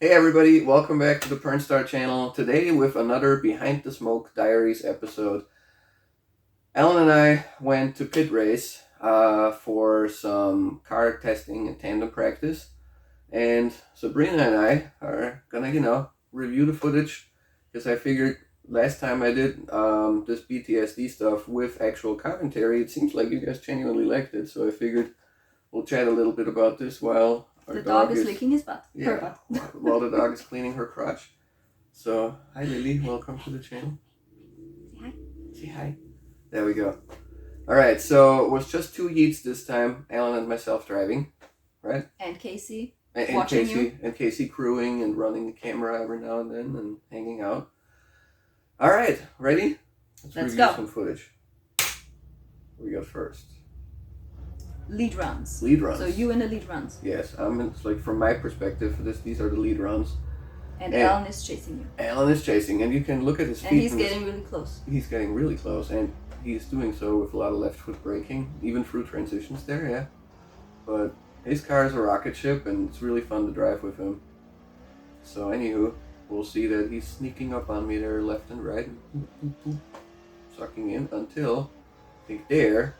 Hey everybody, welcome back to the Pornstar channel. Today with another Behind the Smoke Diaries episode. Alan and I went to PITT Race for some car testing and tandem practice. And Sabrina and I are gonna, review the footage because I figured last time I did this BTSD stuff with actual commentary, it seems like you guys genuinely liked it. So I figured we'll chat a little bit about this while the dog is licking his butt. Yeah, her butt. While the dog is cleaning her crotch. So, hi Lily, welcome to the channel. Say hi. Say hi. There we go. Alright, so it was just two Yeets this time, Alan and myself driving, right? And Casey and watching Casey, you. And Casey crewing and running the camera every now and then and hanging out. Alright, ready? Let's review go. some footage. What we got first? Lead runs. Lead runs. So you in the lead runs. Yes, it's like from my perspective, these are the lead runs. And Alan is chasing you. Alan is chasing, and you can look at his feet. And he's getting really close. He's getting really close, and he's doing so with a lot of left foot braking, even through transitions there, yeah. But his car is a rocket ship, and it's really fun to drive with him. So anywho, we'll see that he's sneaking up on me there left and right, sucking in until, I think there,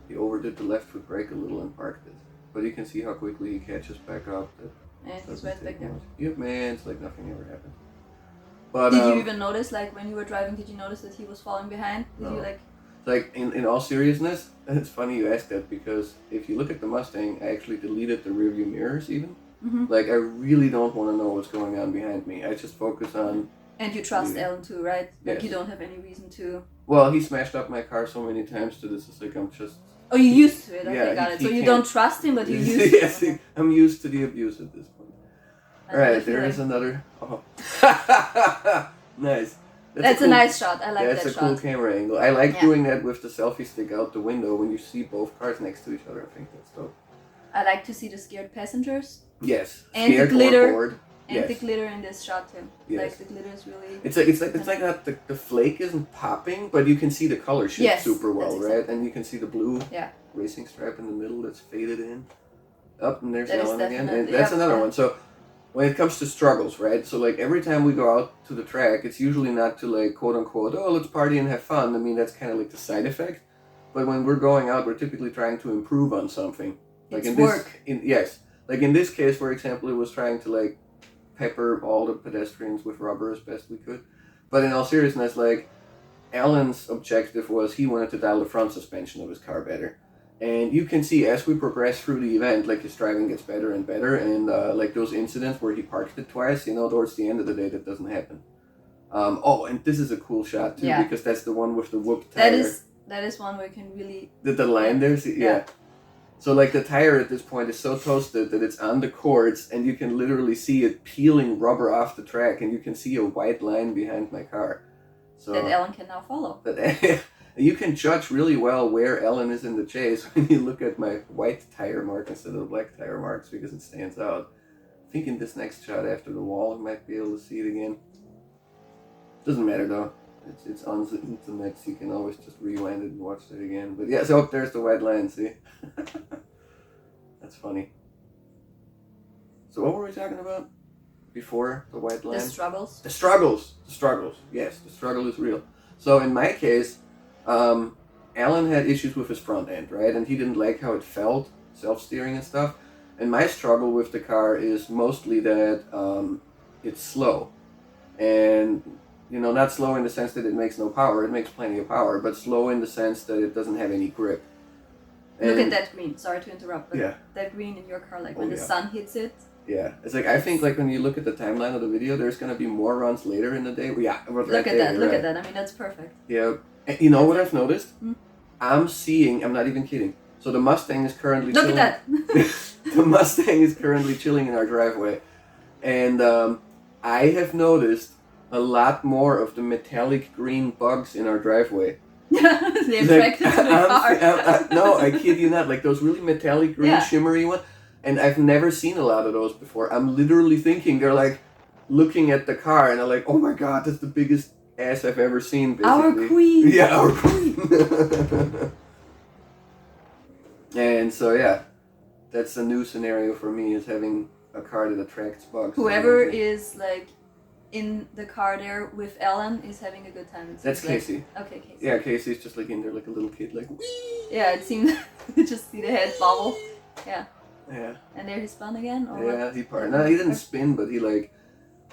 he overdid the left foot brake a little and parked it. But you can see how quickly he catches back up. And he's right back there. Yep, man, it's like nothing ever happened. But did you even notice, like when you were driving, did you notice that he was falling behind? Did no. you like... Like, in all seriousness, it's funny you ask that because if you look at the Mustang, I actually deleted the rearview mirrors even. Mm-hmm. Like, I really don't want to know what's going on behind me. I just focus on... And you trust Alan too, right? Like yes. You don't have any reason to... Well, he smashed up my car so many times to this, it's like I'm just... Oh, you used to it. Okay, yeah, got it. So you can't... don't trust him, but you used to yes, it. Okay. I'm used to the abuse at this point. Alright, there is another... Oh. Nice. That's a nice shot. I like that shot. That's a cool camera angle. I like doing that with the selfie stick out the window when you see both cars next to each other. I think that's dope. I like to see the scared passengers. Yes. And scared the glitter. or bored. And yes. the glitter in this shot too. Yes. Like the glitter is really... It's like that the flake isn't popping, but you can see the color shift super well, exactly. right? And you can see the blue racing stripe in the middle that's faded in. Up and there's Alan again. And that's another one. So when it comes to struggles, right? So like every time we go out to the track, it's usually not to like quote unquote, oh, let's party and have fun. I mean, that's kind of like the side effect. But when we're going out, we're typically trying to improve on something. Like it's work. Yes. Like in this case, for example, it was trying to like pepper all the pedestrians with rubber as best we could. But in all seriousness, like Alan's objective was he wanted to dial the front suspension of his car better. And you can see as we progress through the event, like his driving gets better and better. And like those incidents where he parked it twice, towards the end of the day, that doesn't happen. And this is a cool shot too, because that's the one with the whoop tire. That is one where you can really... The line there, see? Yeah. So like the tire at this point is so toasted that it's on the cords and you can literally see it peeling rubber off the track and you can see a white line behind my car. So that Alan can now follow. You can judge really well where Alan is in the chase when you look at my white tire mark instead of the black tire marks because it stands out. I think in this next shot after the wall I might be able to see it again. Doesn't matter though. It's on the internet, so you can always just rewind it and watch it again. But yeah, so there's the white line, see? That's funny. So what were we talking about before the white line? The struggles. The struggles. Yes, the struggle is real. So in my case, Alan had issues with his front end, right? And he didn't like how it felt, self-steering and stuff. And my struggle with the car is mostly that it's slow. And... not slow in the sense that it makes no power, it makes plenty of power, but slow in the sense that it doesn't have any grip. And look at that green, sorry to interrupt, but that green in your car, like when the sun hits it. Yeah, it's like, I think like when you look at the timeline of the video, there's going to be more runs later in the day. Look at that, I mean, that's perfect. Yeah, and you know what I've noticed? I'm not even kidding. So the Mustang is currently chilling. Look at that! The Mustang is currently chilling in our driveway. And I have noticed a lot more of the metallic green bugs in our driveway. They attracted to the car. No, I kid you not. Like those really metallic green shimmery ones. And I've never seen a lot of those before. I'm literally thinking they're like looking at the car and they're like, oh my god, that's the biggest ass I've ever seen, basically. Our queen! Yeah, our queen! And so yeah, that's a new scenario for me, is having a car that attracts bugs. Whoever is like in the car there with Alan is having a good time. That's Casey. Like, okay, Casey. Yeah, Casey's just like in there like a little kid, like wee. Yeah, it seemed to just see the head bobble. Yeah. Yeah. And there he spun again? Or yeah, he parked. No, he didn't spin, but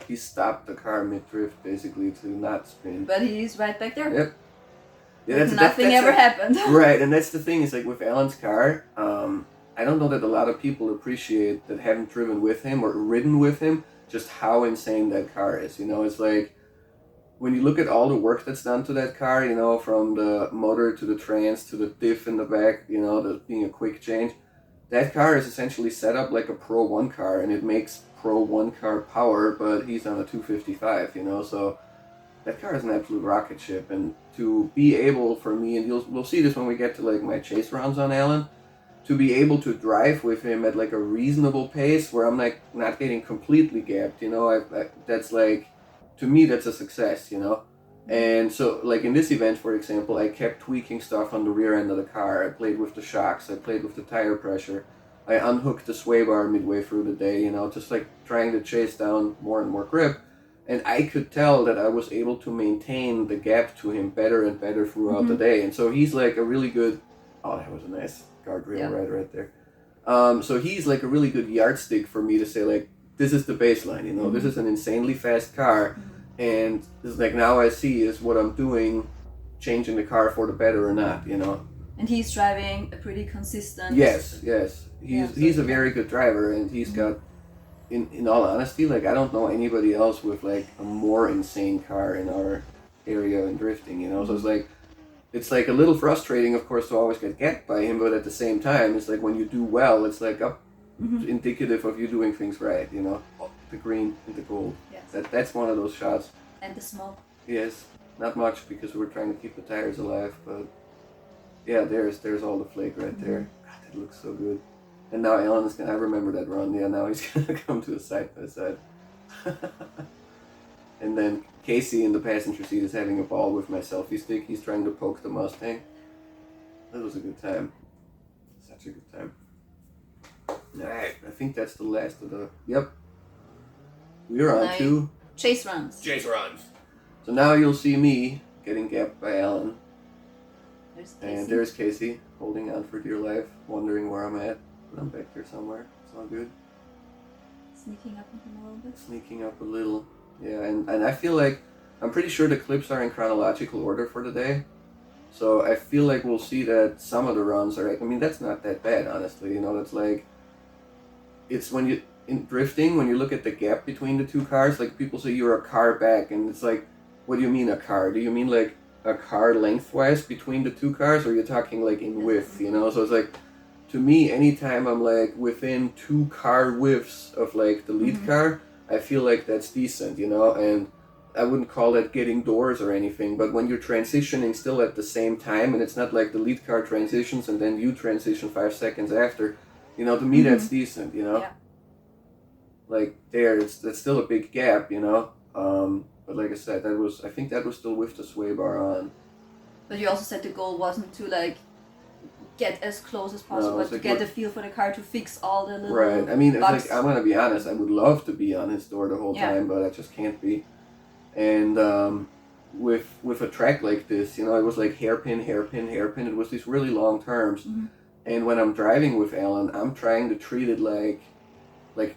he stopped the car mid-drift basically to not spin. But he's right back there. Yep. Yeah, like nothing ever happened. Right, and that's the thing, is like with Alan's car, I don't know that a lot of people appreciate that haven't driven with him or ridden with him, just how insane that car is. You know, it's like, when you look at all the work that's done to that car, you know, from the motor to the trans to the diff in the back, you know, the being a quick change, that car is essentially set up like a Pro 1 car, and it makes Pro 1 car power, but he's on a 255, you know, so that car is an absolute rocket ship. And to be able for me, and we'll see this when we get to like my chase rounds on Alan, to be able to drive with him at like a reasonable pace where I'm like not getting completely gapped, you know, I that's like, to me that's a success, you know. And so like in this event, for example, I kept tweaking stuff on the rear end of the car. I played with the shocks, I played with the tire pressure, I unhooked the sway bar midway through the day, you know, just like trying to chase down more and more grip. And I could tell that I was able to maintain the gap to him better and better throughout the day. And so he's like a really good, oh, that was a nice guardrail right there. So he's like a really good yardstick for me to say like, this is the baseline, you know, this is an insanely fast car. And this is like, now I see is what I'm doing, changing the car for the better or not, you know. And he's driving a pretty consistent. Yes. He's a very good driver, and he's got, in all honesty, like I don't know anybody else with like a more insane car in our area in drifting, you know. So it's like a little frustrating, of course, to always get gapped by him, but at the same time, it's like when you do well, it's like indicative of you doing things right, you know. The green and the gold. Yes. That's one of those shots. And the smoke. Yes, not much because we're trying to keep the tires alive, but yeah, there's all the flake right there. God, that looks so good. And now Alan is gonna, I remember that run, yeah, now he's gonna come to a side by side. And then Casey in the passenger seat is having a ball with my selfie stick. He's trying to poke the Mustang. That was a good time. Such a good time. Alright, I think that's the last of the, yep. We're on to chase runs. So now you'll see me getting gapped by Alan. There's Casey. And there's Casey holding on for dear life, wondering where I'm at. But I'm back there somewhere. It's all good. Sneaking up on him a little bit. Sneaking up a little. Yeah, and I feel like, I'm pretty sure the clips are in chronological order for the day. So I feel like we'll see that some of the runs are, I mean, that's not that bad, honestly. You know, that's like, it's when you, in drifting, when you look at the gap between the two cars, like people say you're a car back, and it's like, what do you mean a car? Do you mean like a car lengthwise between the two cars, or you're talking like in width, you know? So it's like, to me, anytime I'm like within 2 car widths of like the lead car, I feel like that's decent, you know? And I wouldn't call that getting doors or anything, but when you're transitioning still at the same time, and it's not like the lead car transitions and then you transition 5 seconds after, you know, to me that's decent, you know? Yeah. Like there, that's still a big gap, you know? But like I said, I think that was still with the sway bar on. But you also said the goal wasn't to like get as close as possible, but to like get a feel for the car, to fix all the little right. I mean, it's bugs. like, I'm gonna be honest, I would love to be on his door the whole time, but I just can't be. And with a track like this, you know, it was like hairpin. It was these really long terms. And when I'm driving with Alan, I'm trying to treat it like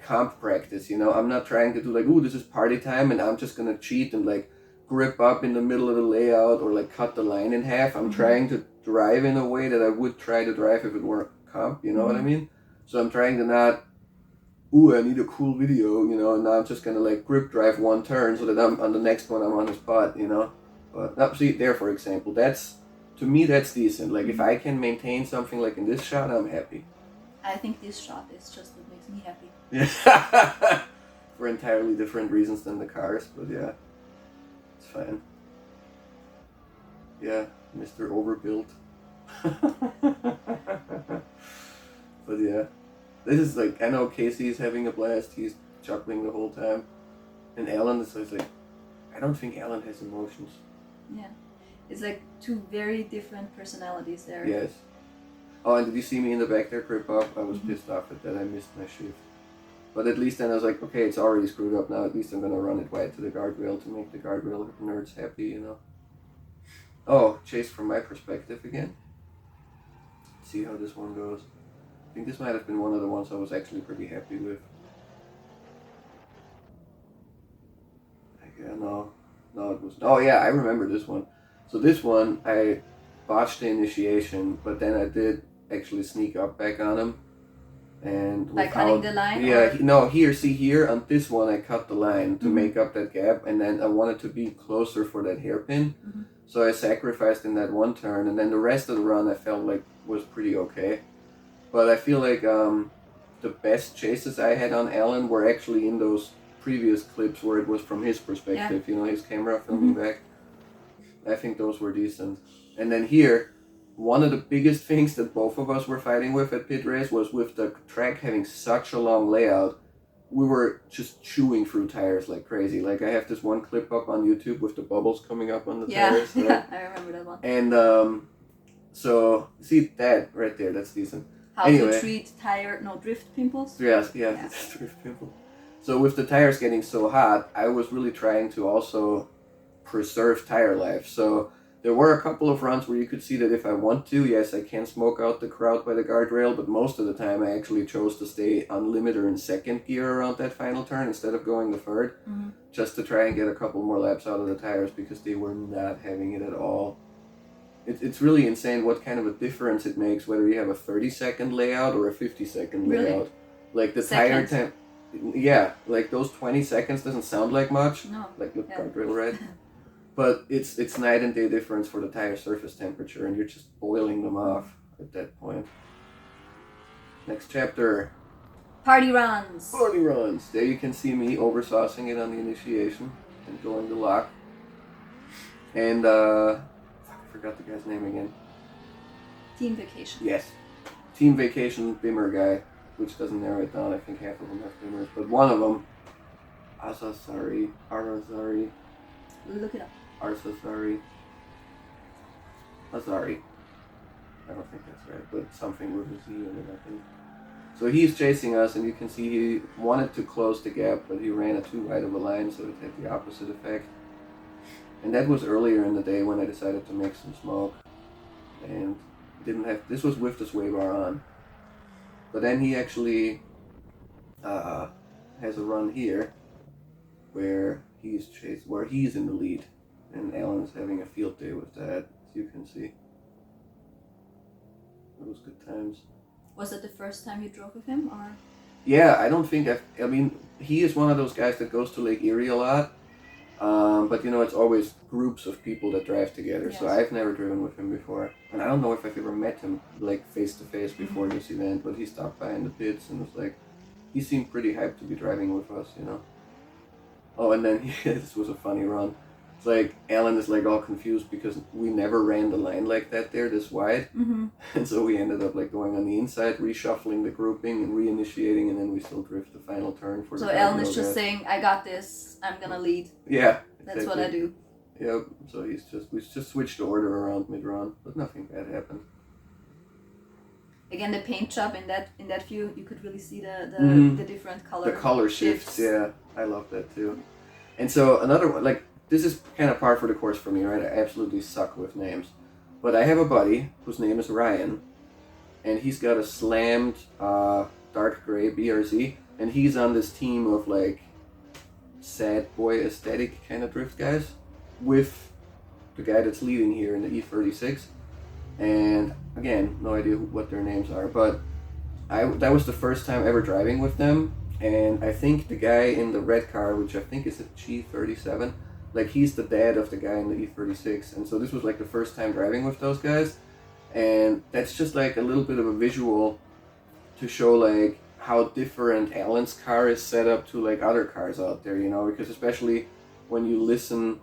comp practice, you know. I'm not trying to do like, ooh, this is party time and I'm just gonna cheat and like grip up in the middle of the layout or like cut the line in half. I'm trying to drive in a way that I would try to drive if it were comp, you know what I mean? So I'm trying to not, ooh, I need a cool video, you know, and now I'm just gonna like grip drive one turn so that I'm on the next one, I'm on the spot, you know. But now, see there, for example, that's, to me, that's decent. Like if I can maintain something like in this shot, I'm happy. I think this shot is just what makes me happy. Yeah. For entirely different reasons than the cars, but yeah. It's fine. Yeah, Mr. Overbuilt. But yeah. This is like, I know Casey's having a blast, he's chuckling the whole time. And Alan is like, I don't think Alan has emotions. Yeah. It's like 2 very different personalities there. Yes. Oh, and did you see me in the back there, grip up? I was pissed off at that, I missed my shift. But at least then I was like, okay, it's already screwed up now. At least I'm gonna run it wide to the guardrail to make the guardrail nerds happy, you know. Oh, chase from my perspective again. Let's see how this one goes. I think this might have been one of the ones I was actually pretty happy with. Yeah, no, it was. Oh yeah, I remember this one. So this one I botched the initiation, but then I did actually sneak up back on him. And by cutting the line? Yeah, no, here on this one I cut the line to make up that gap, and then I wanted to be closer for that hairpin. So I sacrificed in that one turn, and then the rest of the run I felt like was pretty okay. But I feel like the best chases I had on Alan were actually in those previous clips where it was from his perspective, you know, his camera filming back. I think those were decent. And then here, one of the biggest things that both of us were fighting with at PITT Race was with the track having such a long layout. We were just chewing through tires like crazy. Like I have this one clip up on YouTube with the bubbles coming up on the tires. Right? Yeah, I remember that one. And so see that right there, that's decent. How to treat drift pimples? Yes, drift pimples. So with the tires getting so hot, I was really trying to also preserve tire life. So there were a couple of runs where you could see that if I want to, yes, I can smoke out the crowd by the guardrail, but most of the time I actually chose to stay on limiter in second gear around that final turn instead of going the third, just to try and get a couple more laps out of the tires because they were not having it at all. It's really insane what kind of a difference it makes whether you have a 30-second layout or a 50-second layout. Like the tire temp, like those 20 seconds doesn't sound like much, like the guardrail, right? But it's night and day difference for the tire surface temperature, and you're just boiling them off at that point. Next chapter. Party runs. Party runs. There you can see me oversaucing it on the initiation and going to lock. And I forgot the guy's name again. Team Vacation. Yes. Team Vacation Bimmer guy, which doesn't narrow it down. I think half of them have bimmers, but one of them, Arazari. Look it up. Azari. I don't think that's right, but something with a Z in it, I think. So he's chasing us, and you can see he wanted to close the gap, but he ran it too wide of a line, so it had the opposite effect. And that was earlier in the day when I decided to make some smoke, and didn't have. This was with the sway bar on, but then he actually has a run here where he's in the lead, and Alan is having a field day with that, as you can see. It was good times. Was it the first time you drove with him, or? Yeah, I don't think I mean, he is one of those guys that goes to Lake Erie a lot, but you know, it's always groups of people that drive together. Yes. So I've never driven with him before, and I don't know if I've ever met him like face to face before this event. But he stopped by in the pits and was like, he seemed pretty hyped to be driving with us, you know. Oh, and then this was a funny run. It's like Alan is like all confused because we never ran the line like that there this wide, and so we ended up like going on the inside, reshuffling the grouping and reinitiating, and then we still drift the final turn for. So Alan is just saying, "I got this. I'm gonna lead." Yeah, that's what I do. Yep. So we just switched the order around mid run, but nothing bad happened. Again, the paint job in that view, you could really see the different color. The color shifts. Yeah, I love that too. And so another one, like this is kind of par for the course for me, right? I absolutely suck with names, but I have a buddy whose name is Ryan, and he's got a slammed dark gray BRZ, and he's on this team of like sad boy aesthetic kind of drift guys with the guy that's leading here in the E36. And again, no idea what their names are, but that was the first time ever driving with them. And I think the guy in the red car, which I think is a G37, like he's the dad of the guy in the E36. And so this was like the first time driving with those guys. And that's just like a little bit of a visual to show like how different Alan's car is set up to like other cars out there, you know, because especially when you listen,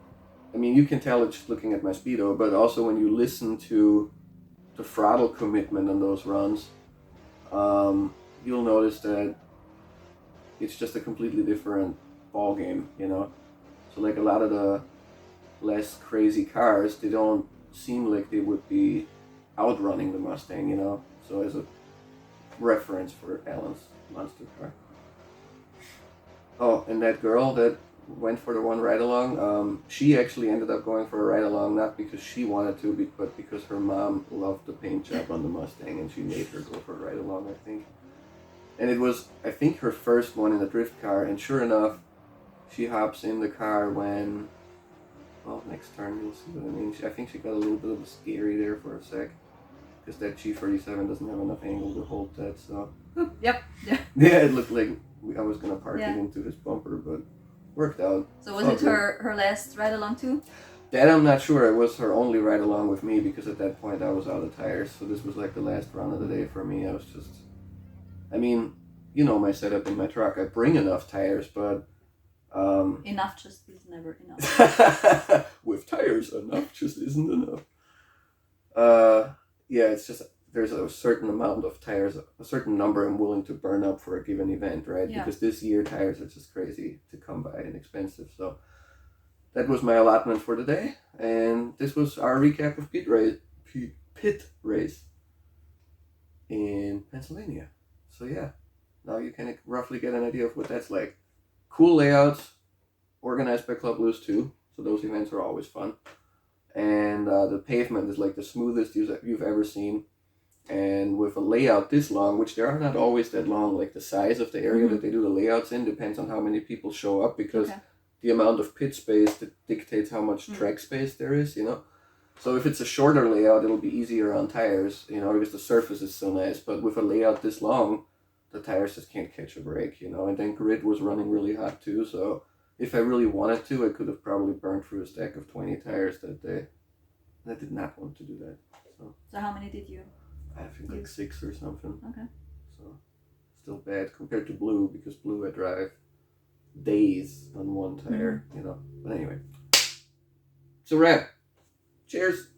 I mean, you can tell it just looking at my speedo, but also when you listen to the throttle commitment on those runs, you'll notice that it's just a completely different ball game, you know. So like a lot of the less crazy cars, they don't seem like they would be outrunning the Mustang, you know. So as a reference for Alan's monster car. Oh, and that girl that went for the one ride along, she actually ended up going for a ride along not because she wanted to, but because her mom loved the paint job on the Mustang, and she made her go for a ride along, I think. And it was, I think, her first one in a drift car, and sure enough, she hops in the car when, well, next turn you'll see what I mean. I think she got a little bit of a scary there for a sec, because that G37 doesn't have enough angle to hold that, so. Yep. Yeah. Yeah, it looked like I was gonna park Yeah. it into his bumper, but worked out. So was it her last ride along too? That I'm not sure. It was her only ride along with me because at that point I was out of tires, so this was like the last run of the day for me. I was just, I mean, you know my setup in my truck. I bring enough tires, but enough just is never enough. with tires, enough just isn't enough. Yeah, it's just there's a certain amount of tires, a certain number I'm willing to burn up for a given event, right? Yeah. Because this year tires are just crazy to come by and expensive. So that was my allotment for the day, and this was our recap of PITT Race in Pennsylvania. So yeah, now you can roughly get an idea of what that's like. Cool layouts, organized by clubloose too. So those events are always fun. And the pavement is like the smoothest you've ever seen. And with a layout this long, which they are not always that long, like the size of the area that they do the layouts in depends on how many people show up, because the amount of pit space that dictates how much track space there is, you know. So if it's a shorter layout, it'll be easier on tires, you know, because the surface is so nice. But with a layout this long, the tires just can't catch a break, you know. And then grid was running really hot too, so if I really wanted to, I could have probably burned through a stack of 20 tires that day. I did not want to do that. So how many did you? I think like 6 or something. Okay. So still bad compared to blue, because blue I drive days on one tire, you know. But anyway, it's a wrap. Cheers.